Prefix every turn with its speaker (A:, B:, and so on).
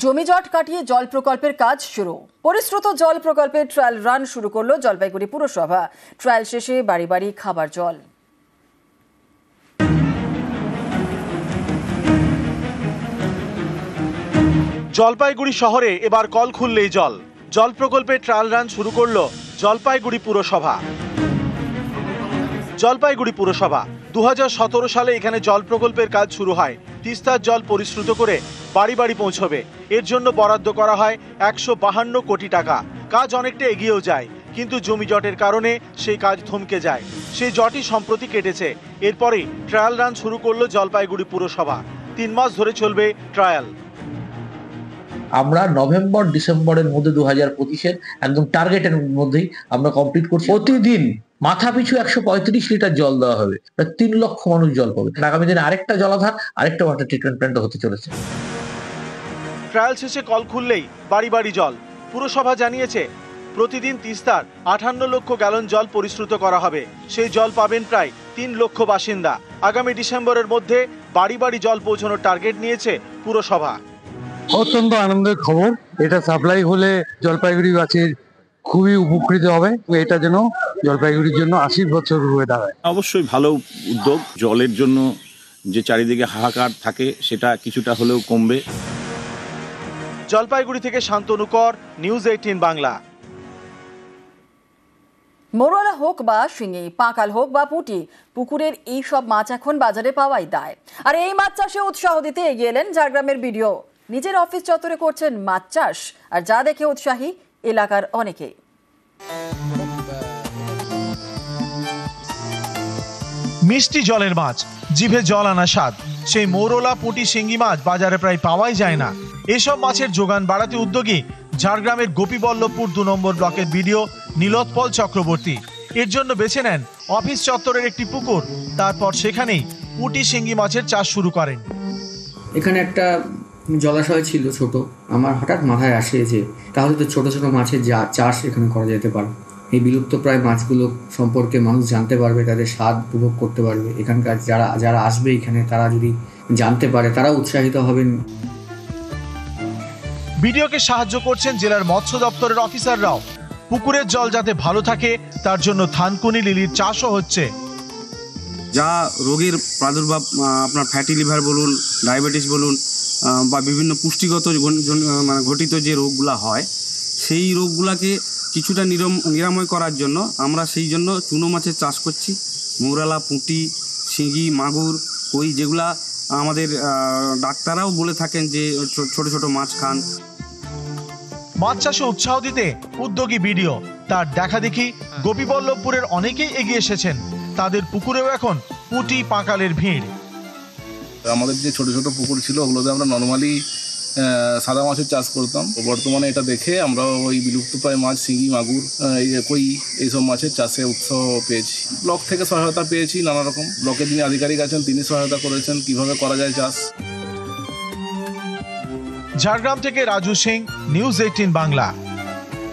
A: জমি জট কাটিয়ে জল প্রকল্পের কাজ শুরু। পরিশ্রুত জল প্রকল্পের ট্রায়াল রান শুরু করলো জলপাইগুড়ি পুরসভা। ট্রায়াল শেষে বাড়ি বাড়ি খাবার জল।
B: জলপাইগুড়ি শহরে এবার কল খুললেই জল। জল প্রকল্পের ট্রায়াল রান শুরু করলো জলপাইগুড়ি পুরসভা। জলপাইগুড়ি পুরসভা 2017 সালে এখানে জল প্রকল্পের কাজ শুরু হয়। তিস্তার জল পরিশ্রুত করে বাড়ি বাড়ি পৌঁছবে। এর জন্য বরাদ্দ করা হয় 152 কোটি টাকা। কাজ অনেকটা এগিয়েও যায়, কিন্তু জমি জটের কারণে সেই কাজ থমকে যায়। সেই জটই সম্প্রতি কেটেছে। এরপরেই ট্রায়াল রান শুরু করলো জলপাইগুড়ি পুরসভা। 3 মাস ধরে চলবে ট্রায়াল।
C: আমরা নভেম্বর ডিসেম্বরের মধ্যে 2025-এর একদম টার্গেটের মধ্যেই আমরা কমপ্লিট করছি। প্রতিদিন মাথা পিছু 135 লিটার জল দেওয়া হবে। প্রায় 3 লক্ষ মানুষ জল পাবে। আগামী দিনে আরেকটা জলাধার, আরেকটা ওয়াটার ট্রিটমেন্ট প্ল্যান্ট হতে চলেছে।
B: ট্রায়াল শেষে কল খুললেই বাড়ি বাড়ি জল। পুরসভা জানিয়েছে প্রতিদিন তিস্তার 58 লক্ষ গ্যালন জল পরিশ্রুত করা হবে। সেই জল পাবেন প্রায় 3 লক্ষ বাসিন্দা। আগামী ডিসেম্বরের মধ্যে বাড়ি বাড়ি জল পৌঁছানোর টার্গেট নিয়েছে পুরসভা।
D: অত্যন্ত আনন্দের খবর। এটা সাপ্লাই হলে জলপাইগুড়িবাসীর খুবই উপকৃত হবে। এটা যেন জলপাইগুড়ির জন্য আশীর্বাদ হয়ে দাঁড়ায়।
E: অবশ্যই ভালো উদ্যোগ। জলের জন্য যে চারিদিকে হাহাকার থাকে সেটা কিছুটা হলেও কমবে।
B: জলপাইগুড়ি থেকে শান্তনু কর, নিউজ 18 বাংলা।
A: মৌরলা হোক বা শিঙি, পাঁকাল হোক বা পুঁটি, পুকুরের এই সব মাছ এখন বাজারে পাওয়াই দায়। আর এই মাছ চাষে উৎসাহ দিতে এগিয়ে এলেন ঝাড়গ্রামের বিডিও। নিজের অফিস চত্বরে করছেন মাছ চাষ, আর যা দেখে উৎসাহী এলাকার অনেকেই।
B: মিষ্টি জলের মাছ, জিভে জল আনা স্বাদ। সেই মৌরলা, পুঁটি, শিঙ্গি মাছ বাজারে প্রায় পাওয়াই যায় না। এসব মাছের যোগান বাড়াতে উদ্যোগী ঝাড়গ্রামের গোপীবল্লভপুর 2 নম্বর ব্লকের বিডিও নীলোৎপল চক্রবর্তী। এর জন্য বেছে নেন অফিস চত্বরের একটি পুকুর। তারপর সেখানেই পুঁটি, শিঙ্গি মাছের চাষ শুরু করেন।
F: এখানে একটা জলাশয় ছিল ছোট। আমার হঠাৎ মাথায় আসে যে তাহলে তো ছোট ছোট মাছের চাষ এখানে করা যেতে পারে। এই বিলুপ্ত প্রায় মাছগুলো সম্পর্কে মানুষ জানতে পারবে, তাদের স্বাদ উপভোগ করতে পারবে। এখানকার যারা আসবে এখানে, তারা যদি জানতে পারে তারা উৎসাহিত হবেন।
B: বিডিওকে সাহায্য করছেন জেলার মৎস্য দপ্তরের অফিসাররাও। পুকুরের জল যাতে ভালো থাকে তার জন্য থানকুনি লিলির চাষও হচ্ছে।
G: যা রোগের প্রাদুর্ভাব, আপনার ফ্যাটি লিভার বলুন, ডায়াবেটিস বলুন, বা বিভিন্ন পুষ্টিগত ঘটিত যে রোগগুলা হয়, সেই রোগগুলাকে কিছুটা নিরাময় করার জন্য আমরা সেই জন্য চুনো মাছের চাষ করছি। মৌরলা, পুঁটি, শিঙি, মাগুর, কই, যেগুলা আমাদের ডাক্তাররাও বলে থাকেন যে ছোট ছোট মাছ খান।
B: মাছ চাষে উৎসাহ দিতে উদ্যোগী বিডিও। তার দেখা দেখি গোপীবল্লভপুরের অনেকেই এগিয়ে এসেছেন। তাদের পুকুরেও এখন পুঁটি, পাঁকালের ভিড়।
H: আমাদের যে ছোট ছোট পুকুর ছিল ওগুলোতে আমরা নর্মালি সাদা মাছের চাষ করতাম। বর্তমানে এটা দেখে আমরা ওই বিলুপ্তপ্রায় মাছ, শিঙি, মাগুর, কই, এইসব মাছের চাষে উৎসাহ পেয়েছি। ব্লক থেকে সহায়তা পেয়েছি নানা রকম। ব্লকের যিনি আধিকারিক আছেন তিনি সহায়তা করেছেন কিভাবে করা যায় চাষ।
B: ঝাড়গ্রাম থেকে রাজু সিং, নিউজ 18 বাংলা।